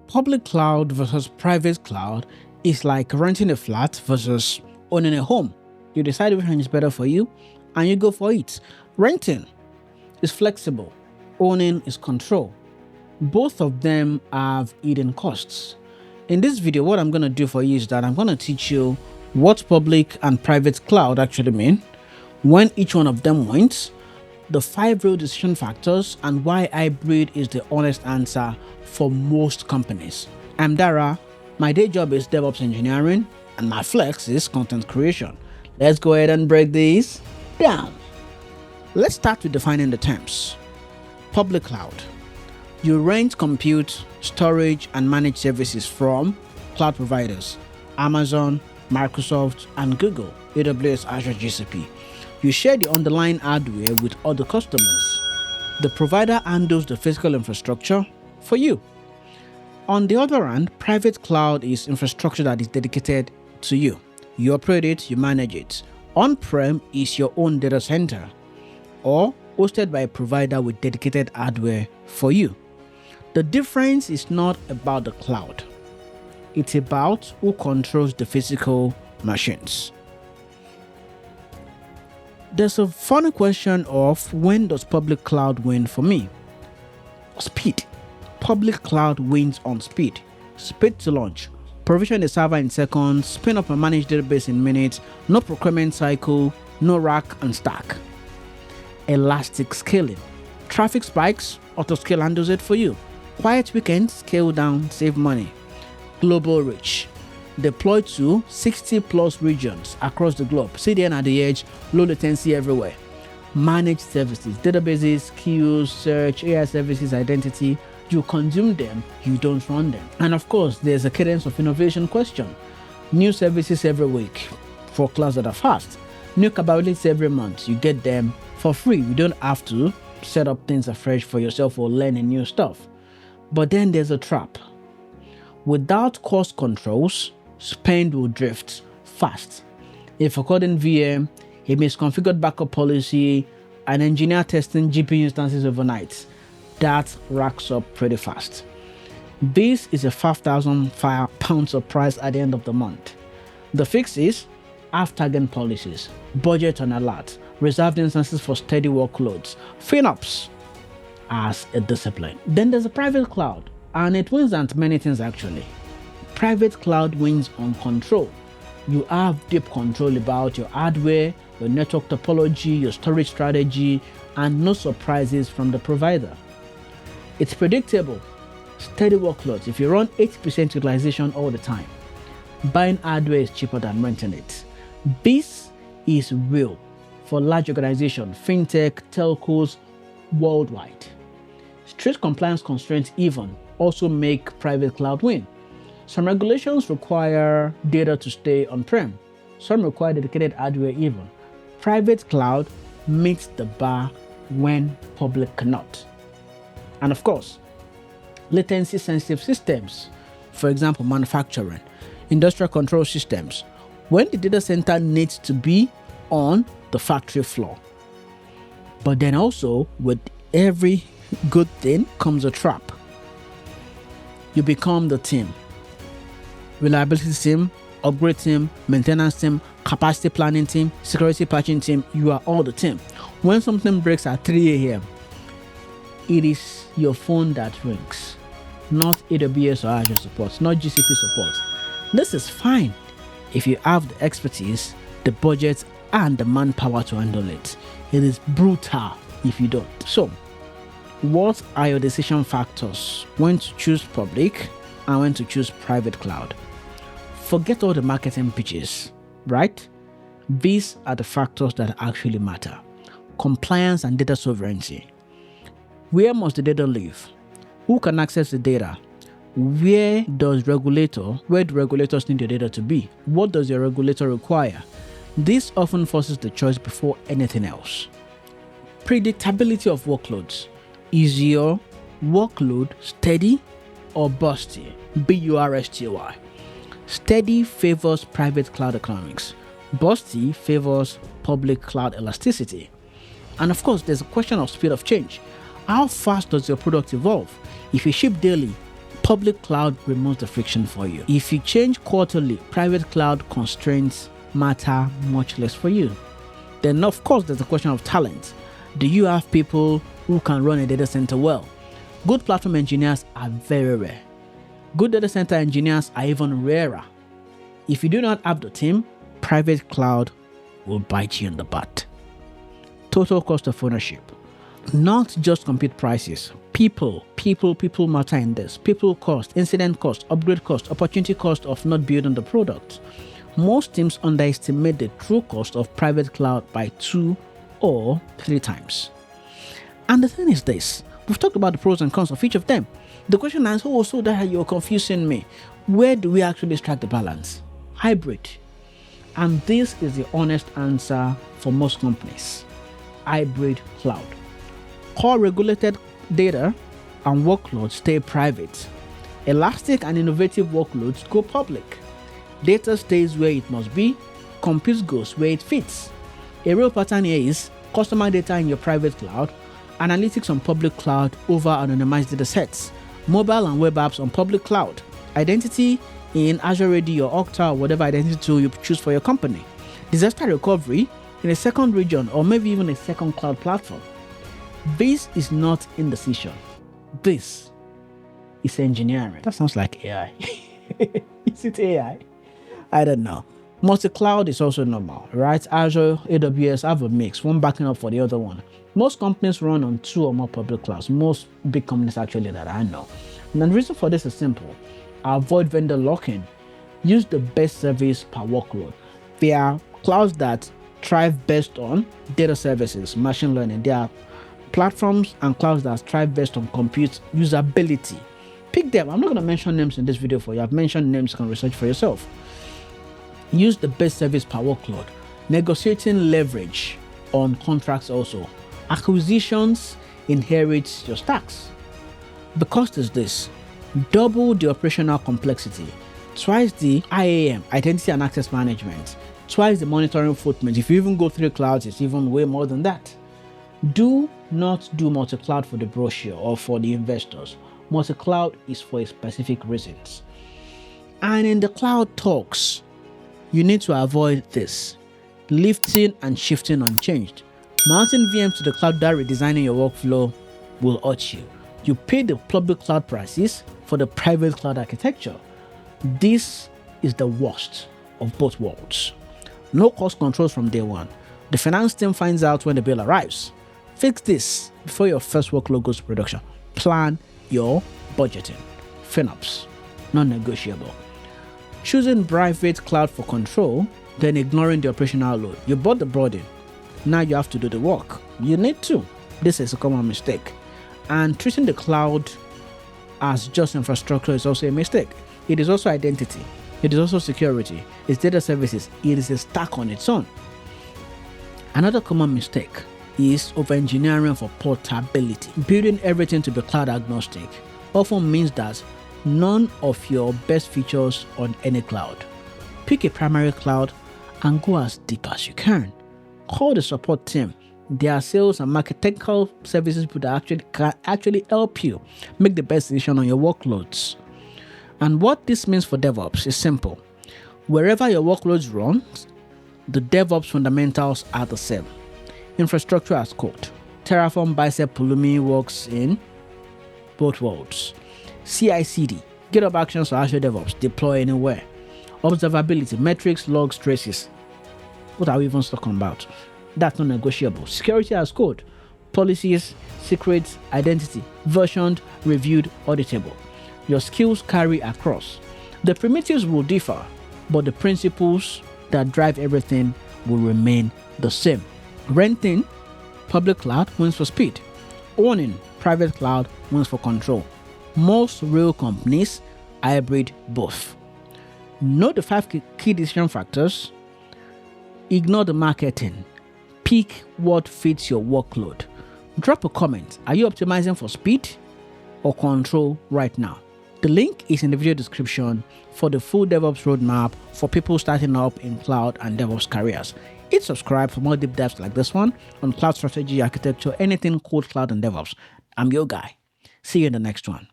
Public cloud versus private cloud is like renting a flat versus owning a home. You decide which one is better for you and you go for it. Renting is flexible, owning is control. Both of them have hidden costs. In this video, what I'm going to do for you is that I'm going to teach you what public and private cloud actually mean, when each one of them wins, the 5 real decision factors, and why hybrid is the honest answer for most companies. I'm Dara, my day job is DevOps engineering, and my flex is content creation. Let's go ahead and break these down. Let's start with defining the terms. Public cloud. You rent compute, storage, and manage services from cloud providers, Amazon, Microsoft, and Google, AWS, Azure, GCP. You share the underlying hardware with other customers. The provider handles the physical infrastructure for you. On the other hand, private cloud is infrastructure that is dedicated to you. You operate it, you manage it. On-prem is your own data center, or hosted by a provider with dedicated hardware for you. The difference is not about the cloud. It's about who controls the physical machines. There's a funny question of when does public cloud win for me? Speed. Public cloud wins on speed. Speed to launch. Provision a server in seconds, spin up a managed database in minutes, no procurement cycle, no rack and stack. Elastic scaling. Traffic spikes, autoscale handles it for you. Quiet weekends, scale down, save money. Global reach. Deploy to 60 plus regions across the globe. CDN at the edge, low latency everywhere. Managed services, databases, queues, search, AI services, identity. You consume them, you don't run them. And of course, there's a cadence of innovation question. New services every week for clouds that are fast. New capabilities every month. You get them for free. You don't have to set up things afresh for yourself or learn new stuff. But then there's a trap. Without cost controls, spend will drift fast. A forgotten VM, a misconfigured backup policy, an engineer testing GPU instances overnight, that racks up pretty fast. This is a 5,000 pound surprise at the end of the month. The fix is have target policies, budget on alert, reserved instances for steady workloads, FinOps as a discipline. Then there's a private cloud, and it wins on many things actually. Private cloud wins on control. You have deep control about your hardware, your network topology, your storage strategy, and no surprises from the provider. It's predictable, steady workloads. If you run 80% utilization all the time, buying hardware is cheaper than renting it. This is real for large organizations, fintech, telcos, worldwide. Strict compliance constraints even also make private cloud win. Some regulations require data to stay on-prem. Some require dedicated hardware even. Private cloud meets the bar when public cannot. And of course, latency-sensitive systems, for example, manufacturing, industrial control systems, when the data center needs to be on the factory floor. But then also, with every good thing comes a trap. You become the team. Reliability team, upgrade team, maintenance team, capacity planning team, security patching team, you are all the team. When something breaks at 3 a.m., it is your phone that rings, not AWS or Azure support, not GCP support. This is fine if you have the expertise, the budget, and the manpower to handle it. It is brutal if you don't. So, what are your decision factors when to choose public and when to choose private cloud? Forget all the marketing pitches, right? These are the factors that actually matter. Compliance and data sovereignty. Where must the data live? Who can access the data? Where do regulators need your data to be? What does your regulator require? This often forces the choice before anything else. Predictability of workloads. Is your workload steady or busty? BURSTY. Steady favors private cloud economics. Busty favors public cloud elasticity. And of course, there's a question of speed of change. How fast does your product evolve? If you ship daily, Public cloud removes the friction for you. If you change quarterly, private cloud constraints matter much less for you. Then, of course, there's the question of talent. Do you have people who can run a data center well? Good platform engineers are very rare. Good data center engineers are even rarer. If you do not have the team, private cloud will bite you in the butt. Total cost of ownership. Not just compute prices. People matter in this. People cost, incident cost, upgrade cost, opportunity cost of not building the product. Most teams underestimate the true cost of private cloud by 2 or 3 times. And the thing is this, we've talked about the pros and cons of each of them. The question is, so that you're confusing me. Where do we actually strike the balance? Hybrid. And this is the honest answer for most companies. Hybrid cloud. Core regulated data and workloads stay private. Elastic and innovative workloads go public. Data stays where it must be, compute goes where it fits. A real pattern here is customer data in your private cloud, analytics on public cloud over anonymized data sets, mobile and web apps on public cloud, identity in Azure AD or Okta or whatever identity tool you choose for your company, disaster recovery in a second region or maybe even a second cloud platform. This is not indecision. This is engineering. That sounds like AI. Is it AI? I don't know. Multi-cloud is also normal, right? Azure, AWS have a mix, one backing up for the other one. Most companies run on 2 or more public clouds. Most big companies actually that I know. And the reason for this is simple. Avoid vendor lock-in. Use the best service per workload. There are clouds that thrive best on data services, machine learning. There are platforms and clouds that thrive best on compute usability. Pick them. I'm not going to mention names in this video for you. I've mentioned names, you can research for yourself. Use the best service per workload. Negotiating leverage on contracts also. Acquisitions inherit your stacks. The cost is this. Double the operational complexity. Twice the IAM, identity and access management. Twice the monitoring footprint. If you even go 3 clouds, it's even way more than that. Do not do multi-cloud for the brochure or for the investors. Multi-cloud is for specific reasons. And in the cloud talks, you need to avoid this. Lifting and shifting unchanged. Mounting VMs to the cloud without redesigning your workflow will hurt you. You pay the public cloud prices for the private cloud architecture. This is the worst of both worlds. No cost controls from day one. The finance team finds out when the bill arrives. Fix this before your first workload goes to production. Plan your budgeting. FinOps, non-negotiable. Choosing private cloud for control, then ignoring the operational load. You bought the burden. Now you have to do the work. You need to. This is a common mistake. And treating the cloud as just infrastructure is also a mistake. It is also identity. It is also security. It's data services. It is a stack on its own. Another common mistake is over-engineering for portability. Building everything to be cloud agnostic often means that none of your best features on any cloud. Pick a primary cloud and go as deep as you can. Call the support team. There are sales and technical services people that can actually help you make the best decision on your workloads. And what this means for DevOps is simple. Wherever your workloads run, the DevOps fundamentals are the same. Infrastructure as code. Terraform, Bicep, Pulumi works in both worlds. CI/CD, GitHub Actions or Azure DevOps, deploy anywhere. Observability, metrics, logs, traces. What are we even talking about? That's not negotiable. Security as code. Policies, secrets, identity, versioned, reviewed, auditable. Your skills carry across. The primitives will differ, but the principles that drive everything will remain the same. Renting, public cloud wins for speed. Owning, private cloud wins for control. Most real companies hybrid both. Know the 5 key decision factors. Ignore the marketing. Pick what fits your workload. Drop a comment. Are you optimizing for speed or control right now? The link is in the video description for the full DevOps roadmap for people starting up in cloud and DevOps careers. Hit subscribe for more deep dives like this one on cloud strategy, architecture, anything called cloud and DevOps. I'm your guy. See you in the next one.